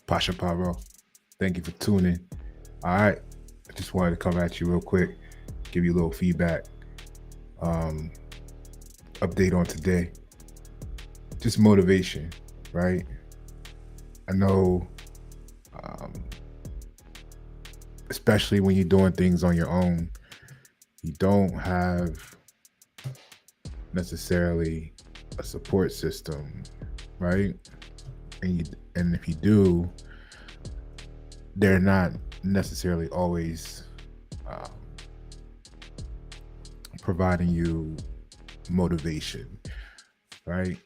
Pasha Paro. Thank you for tuning. All right. I just wanted to come at you real quick, give you a little feedback, um, update on today. Just motivation, right? I know, um, especially when you're doing things on your own, you don't have necessarily a support system, right? And if you do, they're not necessarily always um, providing you motivation, right?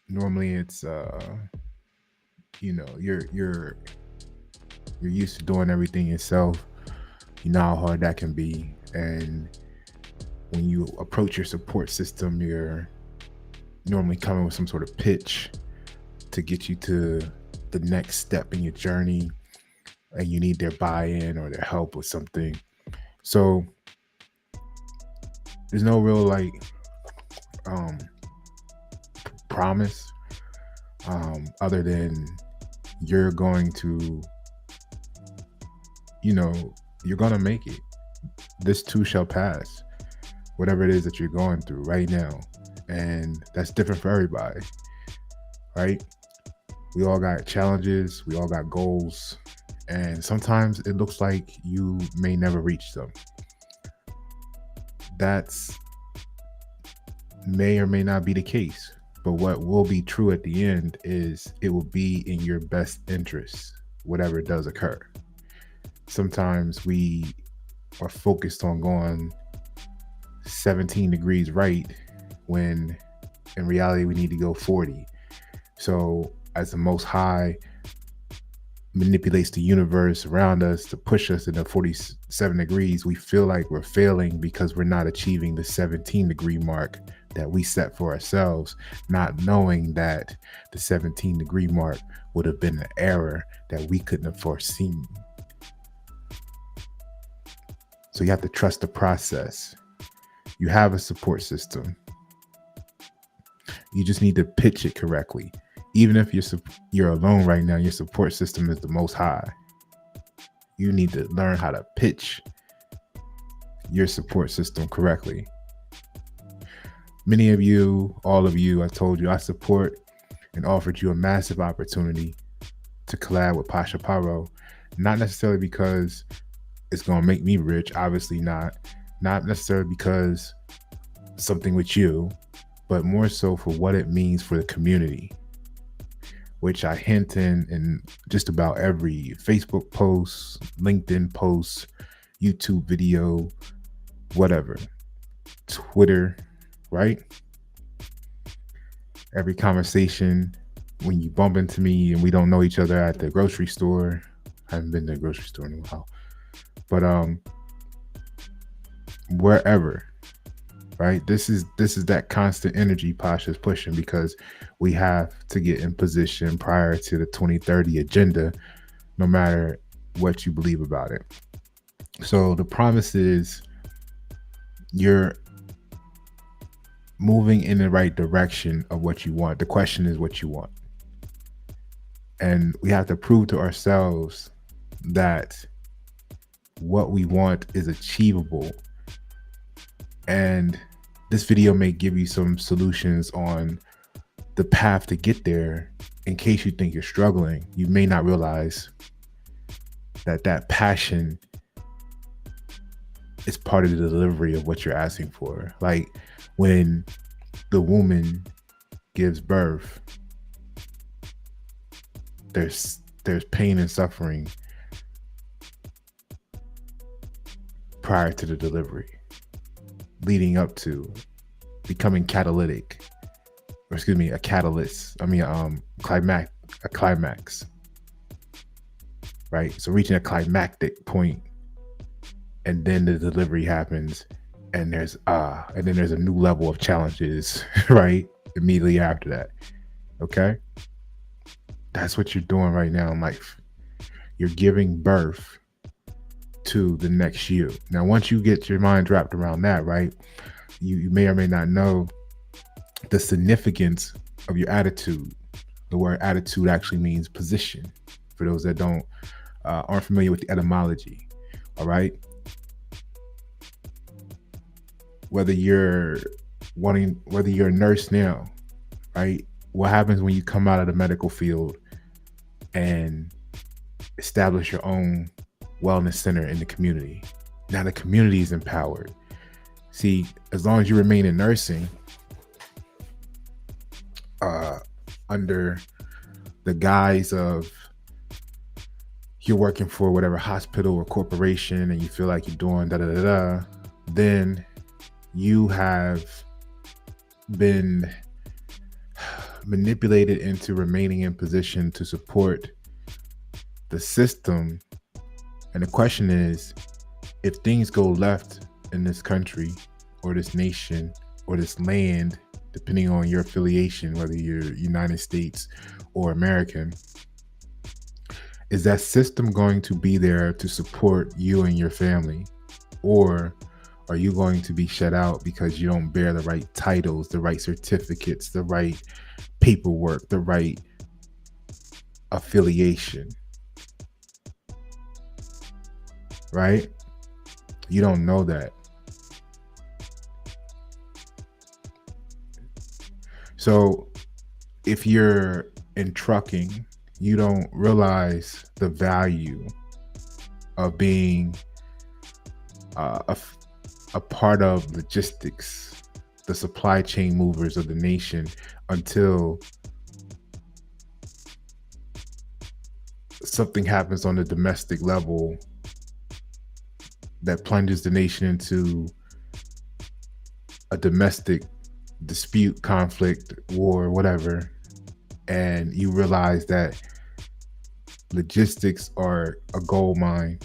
Normally, it's you're used to doing everything yourself. You know how hard that can be, and when you approach your support system, you're normally coming with some sort of pitch to get you to the next step in your journey, and you need their buy-in or their help with something. So there's no real um promise other than you're going to, you're going to make it. This too shall pass, whatever it is that you're going through right now. And that's different for everybody, right? We all got challenges, we all got goals, and sometimes it looks like you may never reach them. That's may or may not be the case. But what will be true at the end is it will be in your best interest, whatever does occur. Sometimes we are focused on going 17 degrees right when in reality we need to go 40. So as the Most High manipulates the universe around us to push us into 47 degrees, we feel like we're failing because we're not achieving the 17-degree mark that we set for ourselves, not knowing that the 17-degree mark would have been an error that we couldn't have foreseen. So you have to trust the process. You have a support system. You just need to pitch it correctly. Even if you're alone right now, your support system is the Most High. You need to learn how to pitch your support system correctly. Many of you, all of you, I told you I support and offered you a massive opportunity to collab with Pasha Paro. Not necessarily because it's going to make me rich, obviously not. Not necessarily because something with you, but more so for what it means for the community, which I hint in just about every Facebook post, LinkedIn post, YouTube video, whatever, Twitter, right? Every conversation, when you bump into me and we don't know each other at the grocery store. I haven't been to the grocery store in a while, but wherever, right? This is that constant energy Pasha's pushing, because we have to get in position prior to the 2030 agenda, no matter what you believe about it. So the promise is you're moving in the right direction of what you want. The question is what you want. And we have to prove to ourselves that what we want is achievable. And this video may give you some solutions on the path to get there. In case you think you're struggling, you may not realize that passion is part of the delivery of what you're asking for. Like when the woman gives birth, there's pain and suffering prior to the delivery, leading up to becoming catalytic, or excuse me, a catalyst. I mean, a climax, right? So reaching a climactic point, and then the delivery happens, and then there's a new level of challenges, right? Immediately after that, okay? That's what you're doing right now in life. You're giving birth to the next you. Now, once you get your mind wrapped around that, right, you may or may not know the significance of your attitude The word attitude actually means position. For those that don't aren't familiar with the etymology, all right. Whether you're whether you're a nurse now, right? What happens when you come out of the medical field and establish your own wellness center in the community? Now the community is empowered. See, as long as you remain in nursing, under the guise of you're working for whatever hospital or corporation and you feel like you're doing da da da da, then you have been manipulated into remaining in position to support the system. And the question is, if things go left in this country or this nation or this land, depending on your affiliation, whether you're United States or American, is that system going to be there to support you and your family? Or are you going to be shut out because you don't bear the right titles, the right certificates, the right paperwork, the right affiliation? Right? You don't know that. So if you're in trucking, you don't realize the value of being a part of logistics, the supply chain movers of the nation, until something happens on the domestic level that plunges the nation into a domestic dispute, conflict, war, whatever, and you realize that logistics are a gold mine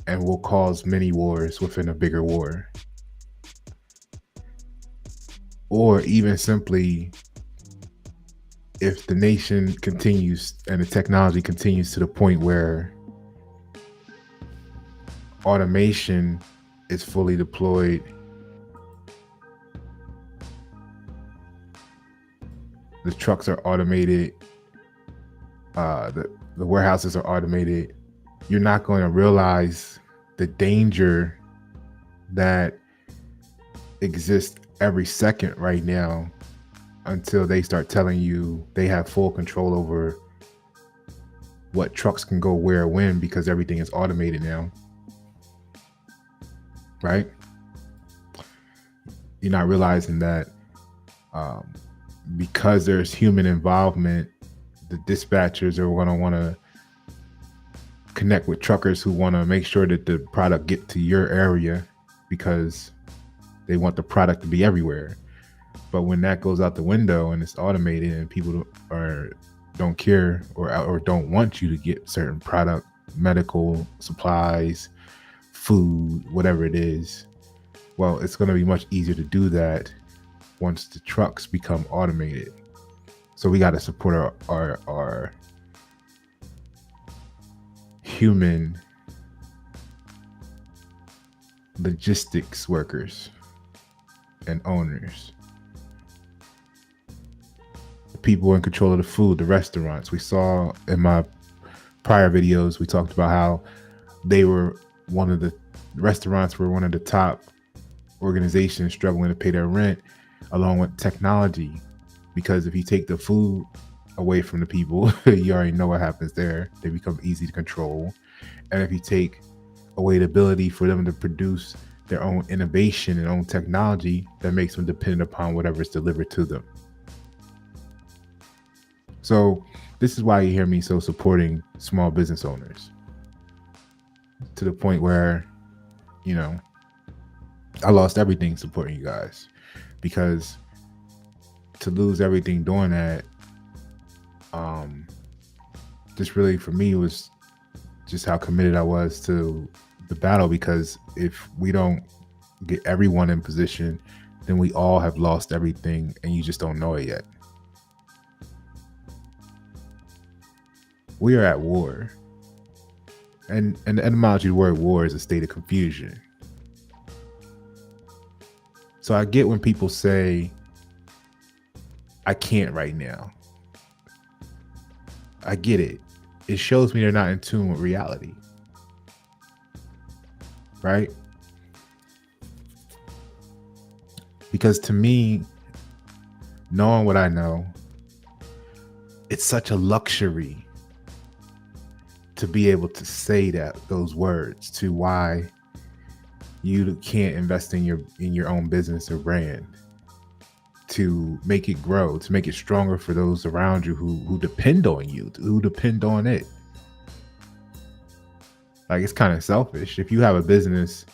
and will cause many wars within a bigger war. Or even simply, if the nation continues and the technology continues to the point where automation is fully deployed, the trucks are automated, the warehouses are automated, you're not going to realize the danger that exists every second right now until they start telling you they have full control over what trucks can go where, when, because everything is automated now. Right? You're not realizing that because there's human involvement, the dispatchers are going to want to connect with truckers who want to make sure that the product get to your area because they want the product to be everywhere. But when that goes out the window and it's automated and people don't care or don't want you to get certain product, medical supplies, food, whatever it is, well, it's going to be much easier to do that once the trucks become automated. So we got to support our human logistics workers and owners, the people in control of the food, the restaurants. We saw in my prior videos, we talked about how they were restaurants were one of the top organizations struggling to pay their rent, along with technology, because if you take the food away from the people, you already know what happens there. They become easy to control. And if you take away the ability for them to produce their own innovation and own technology, that makes them dependent upon whatever is delivered to them. So this is why you hear me so supporting small business owners, to the point where, I lost everything supporting you guys, because to lose everything doing that, just really for me was just how committed I was to the battle. Because if we don't get everyone in position, then we all have lost everything and you just don't know it yet. We are at war. And the etymology of the word war is a state of confusion. So I get when people say, I can't right now. I get it. It shows me they're not in tune with reality, right? Because to me, knowing what I know, it's such a luxury to be able to say those words to why you can't invest in your own business or brand, to make it grow, to make it stronger for those around you who depend on you, who depend on it. Like, it's kind of selfish if you have a business,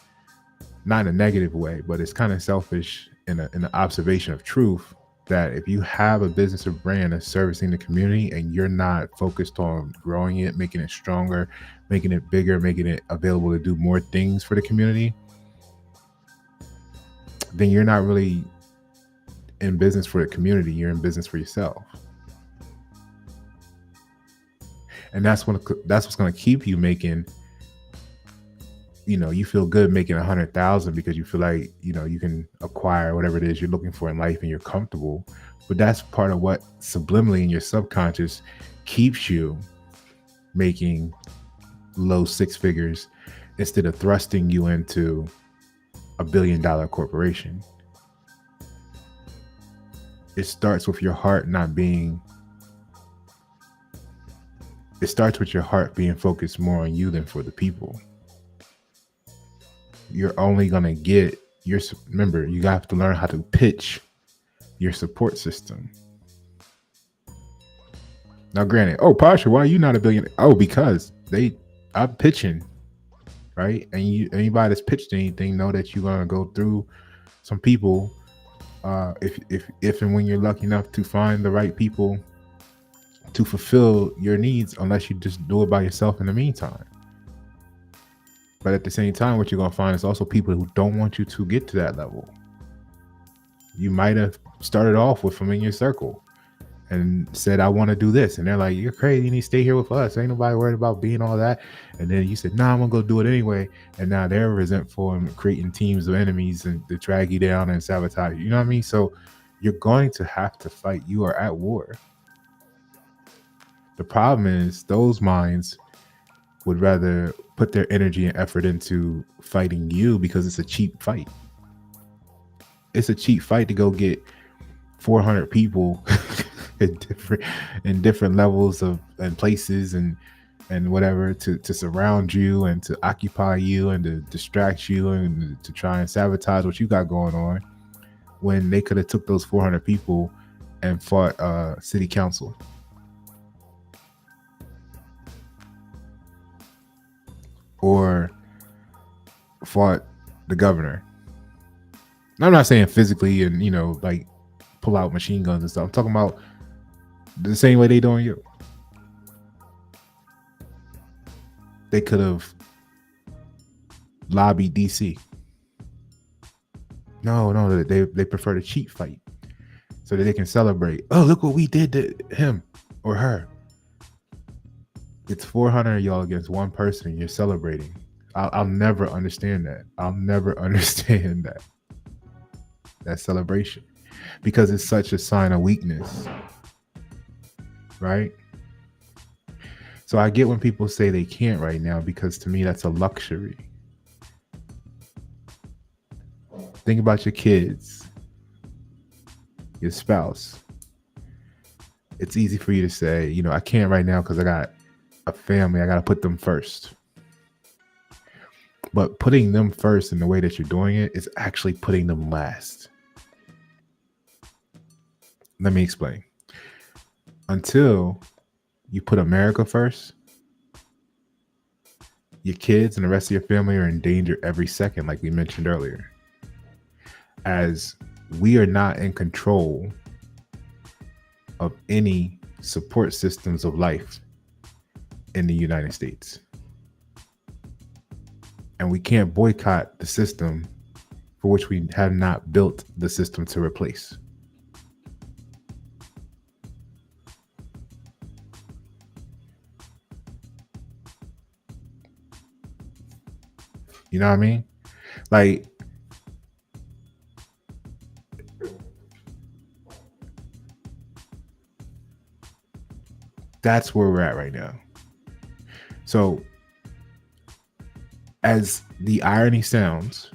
not in a negative way, but it's kind of selfish in an observation of truth, that if you have a business or brand that's servicing the community and you're not focused on growing it, making it stronger, making it bigger, making it available to do more things for the community, then you're not really in business for the community. You're in business for yourself. And that's what's going to keep you making, you feel good making 100,000 because you feel like, you can acquire whatever it is you're looking for in life and you're comfortable. But that's part of what subliminally in your subconscious keeps you making low six figures instead of thrusting you into $1 billion corporation. It starts with your heart being focused more on you than for the people. You're only going to get remember, you have to learn how to pitch your support system. Now, granted, Pasha, why are you not a billionaire? Because I'm pitching, right? And anybody that's pitched anything know that you're going to go through some people. If and when you're lucky enough to find the right people to fulfill your needs, unless you just do it by yourself in the meantime. But at the same time, what you're going to find is also people who don't want you to get to that level. You might have started off with them in your circle and said, I want to do this. And they're like, you're crazy. You need to stay here with us. Ain't nobody worried about being all that. And then you said, I'm going to go do it anyway. And now they're resentful and creating teams of enemies and to drag you down and sabotage you. You know what I mean? So you're going to have to fight. You are at war. The problem is those minds would rather put their energy and effort into fighting you because it's a cheap fight. It's a cheap fight to go get 400 people in different levels and places and whatever to surround you and to occupy you and to distract you and to try and sabotage what you got going on, when they could have took those 400 people and fought city council. Or fought the governor. I'm not saying physically and, like pull out machine guns and stuff. I'm talking about the same way they doing you. They could have lobbied DC. No, they prefer to cheat fight so that they can celebrate. Oh, look what we did to him or her. It's 400 of y'all against one person and you're celebrating. I'll never understand that. I'll never understand that celebration, because it's such a sign of weakness, right? So I get when people say they can't right now, because to me that's a luxury. Think about your kids, your spouse. It's easy for you to say, I can't right now because I got a family. I got to put them first. But putting them first in the way that you're doing it is actually putting them last. Let me explain. Until you put America first, your kids and the rest of your family are in danger every second, like we mentioned earlier. As we are not in control of any support systems of life in the United States. And we can't boycott the system for which we have not built the system to replace. You know what I mean? Like, That's where we're at right now. So, as the irony sounds,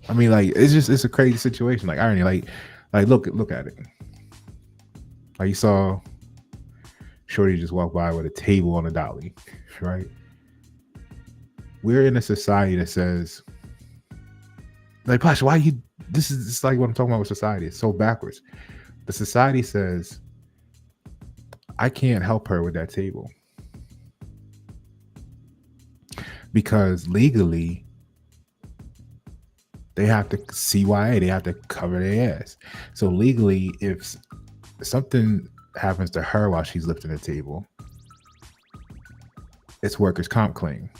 I mean, like, it's a crazy situation. Like irony, like look at it. Like you saw Shorty just walk by with a table on a dolly, right? We're in a society that says, like, Pasha, why you? This is like what I'm talking about with society. It's so backwards. The society says, I can't help her with that table because legally they have to CYA, they have to cover their ass. So legally, if something happens to her while she's lifting the table, it's workers' comp claim.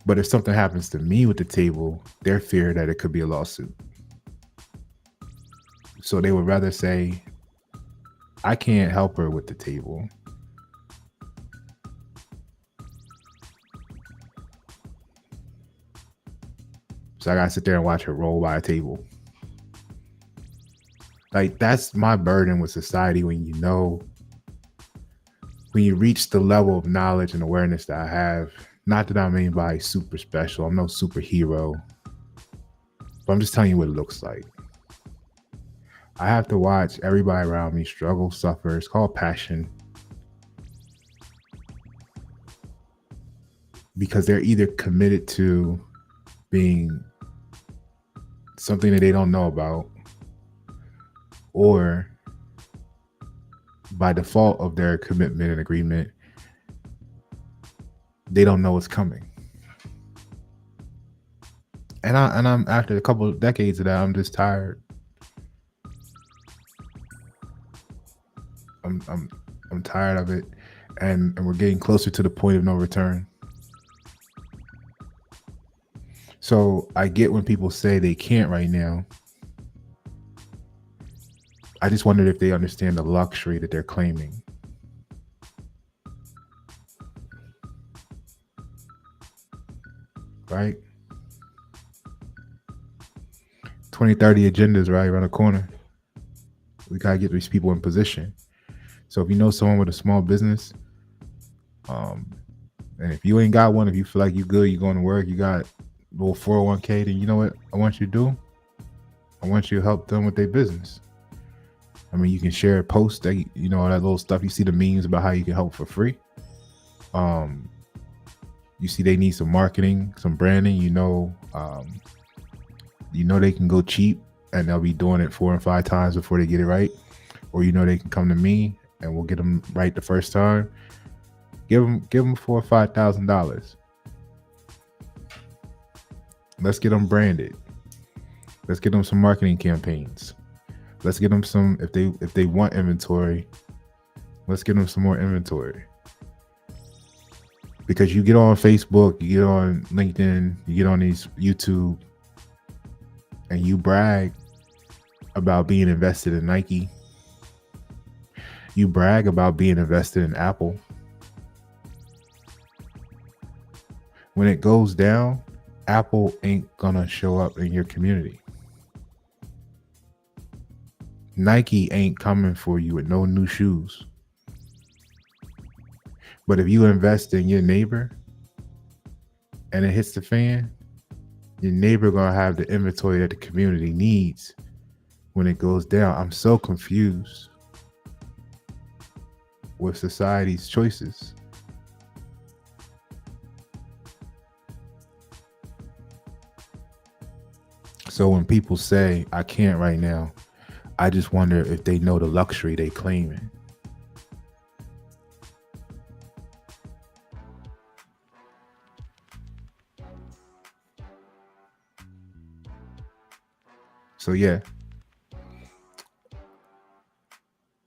But if something happens to me with the table, they're fear that it could be a lawsuit. So they would rather say, I can't help her with the table. So I gotta sit there and watch her roll by a table. Like, that's my burden with society when you reach the level of knowledge and awareness that I have. Not that I'm anybody super special. I'm no superhero. But I'm just telling you what it looks like. I have to watch everybody around me struggle, suffer. It's called passion. Because they're either committed to being something that they don't know about, or by default of their commitment and agreement, they don't know what's coming. And I'm after a couple of decades of that, I'm just tired. I'm tired of it, and we're getting closer to the point of no return. So I get when people say they can't right now. I just wondered if they understand the luxury that they're claiming. Right? 2030 agendas right around the corner. We gotta get these people in position. So if you know someone with a small business, and if you ain't got one, if you feel like you good, you going to work, you got a little 401k, then you know what I want you to do? I want you to help them with their business. I mean, you can share a post that, you know, that little stuff. You see the memes about how you can help for free. You see they need some marketing, some branding, you know they can go cheap and they'll be doing it 4 and 5 times before they get it right. Or, you know, they can come to me and we'll get them right the first time. Give them $4,000 or $5,000. Let's get them branded. Let's get them some marketing campaigns. Let's get them some, if they want inventory, let's get them some more inventory. Because you get on Facebook, you get on LinkedIn, you get on these YouTube, and you brag about being invested in Nike. You brag about being invested in Apple. When it goes down, Apple ain't gonna show up in your community. Nike ain't coming for you with no new shoes. But if you invest in your neighbor and it hits the fan, your neighbor gonna have the inventory that the community needs when it goes down. I'm so confused with society's choices. So when people say, I can't right now, I just wonder if they know the luxury they claiming. So yeah,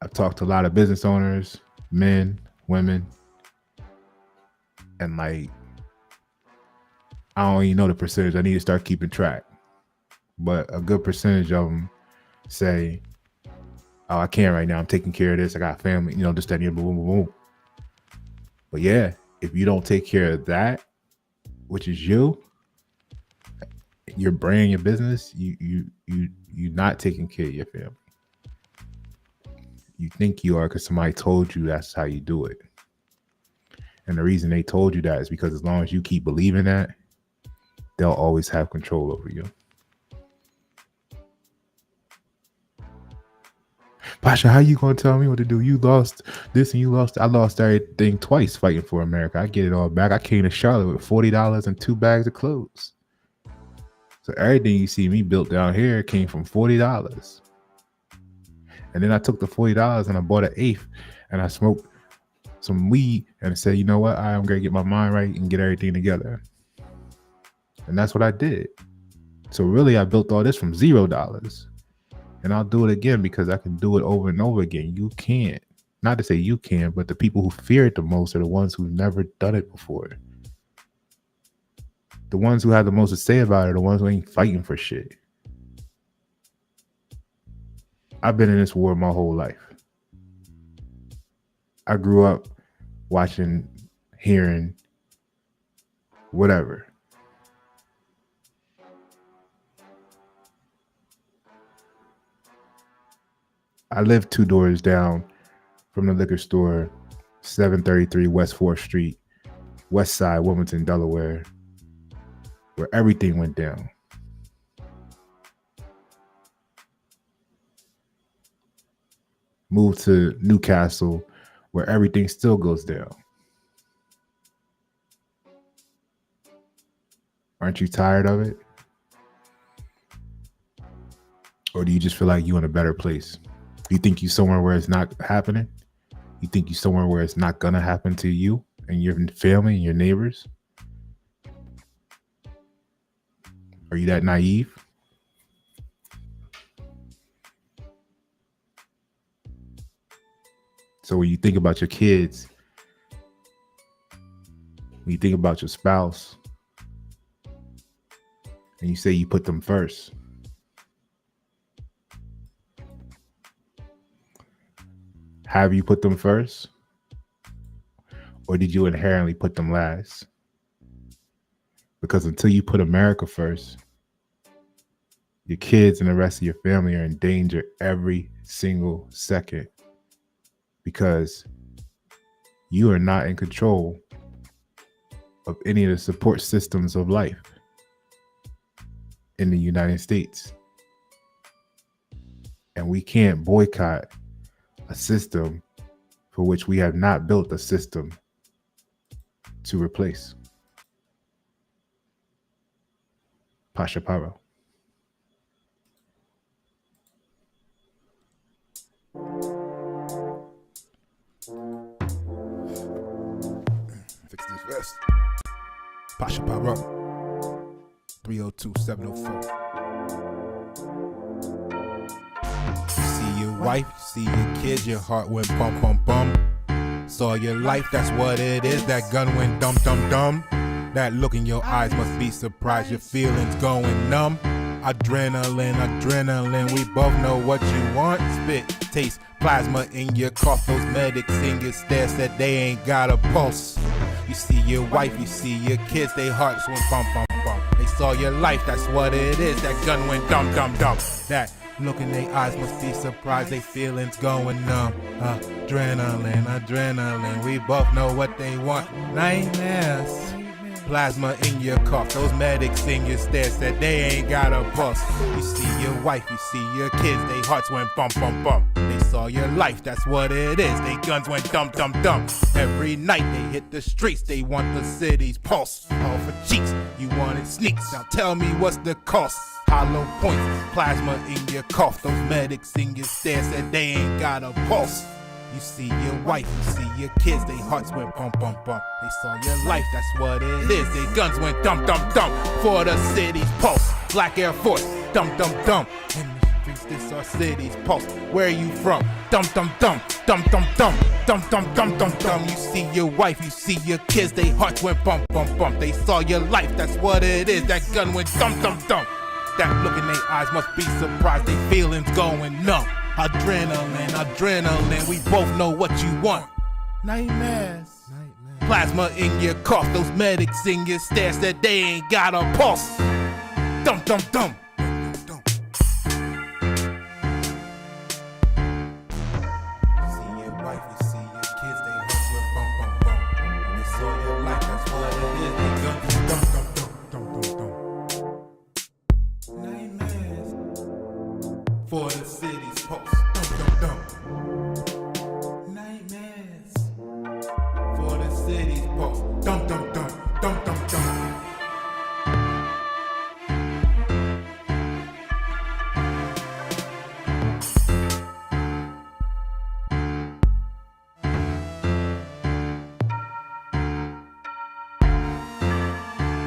I've talked to a lot of business owners, men, women, and like, I don't even know the percentage. I need to start keeping track. But a good percentage of them say, oh, I can't right now. I'm taking care of this. I got family, you know, just that, boom, boom, boom. But yeah, if you don't take care of that, which is you, your brand, your business, you're not taking care of your family. You think you are because somebody told you that's how you do it. And the reason they told you that is because as long as you keep believing that, they'll always have control over you. Pasha, how you gonna tell me what to do? You lost this and you lost. I lost everything twice fighting for America. I get it all back. I came to Charlotte with $40 and 2 bags of clothes. So everything you see me built down here came from $40. And then I took the $40 and I bought an eighth and I smoked some weed and I said, you know what? I'm gonna get my mind right and get everything together. And that's what I did. So really I built all this from $0. And I'll do it again because I can do it over and over again. You can't. Not to say you can, but the people who fear it the most are the ones who've never done it before. The ones who have the most to say about it are the ones who ain't fighting for shit. I've been in this war my whole life. I grew up watching, hearing, whatever. I lived 2 doors down from the liquor store, 733 West 4th Street, West Side, Wilmington, Delaware, where everything went down. Moved to Newcastle, where everything still goes down. Aren't you tired of it? Or do you just feel like you're in a better place? You think you're somewhere where it's not happening? You think you're somewhere where it's not gonna happen to you and your family and your neighbors? Are you that naive? So when you think about your kids, when you think about your spouse, and you say you put them first, have you put them first? Or did you inherently put them last? Because until you put America first, your kids and the rest of your family are in danger every single second. Because you are not in control of any of the support systems of life in the United States. And we can't boycott a system for which we have not built a system to replace. Pasha Paro. Fix this vest. Pasha Paro. 302-704. You see your wife, you see your kids, your heart went bum bum bum. Saw your life, that's what it is. That gun went dum dum dum. That look in your eyes must be surprised. Your feelings going numb. Adrenaline, adrenaline. We both know what you want. Spit, taste, plasma in your cough. Those medics in your stare said they ain't got a pulse. You see your wife, you see your kids, they hearts went bum bum bum. They saw your life, that's what it is. That gun went dum dum dum. That look in their eyes must be surprised. They feelings going numb. Adrenaline, adrenaline. We both know what they want. Nightmares. Plasma in your cough. Those medics in your stare said they ain't got a pulse. You see your wife, you see your kids, they hearts went bum bum bum. They saw your life, that's what it is. They guns went dum dum dum. Every night they hit the streets, they want the city's pulse. All for cheats, you wanted sneaks. Now tell me what's the cost? Hollow points, plasma in your cough. Those medics in your stare said they ain't got a pulse. You see your wife, you see your kids, they hearts went bum bum bum. They saw your life, that's what it is. They guns went dum dum dum for the city's pulse. Black Air Force, dum dum dum. In the streets, this our city's pulse. Where are you from? Dum dum dum, dum dum dum, dum dum dum dum dum. You see your wife, you see your kids, they hearts went bum bum bum. They saw your life, that's what it is. That gun went dum dum dum. That look in their eyes must be surprised. They feelings going numb. Adrenaline, adrenaline. We both know what you want. Nightmares. Plasma in your cough. Those medics in your stare said they ain't got a pulse. Dum dum dum.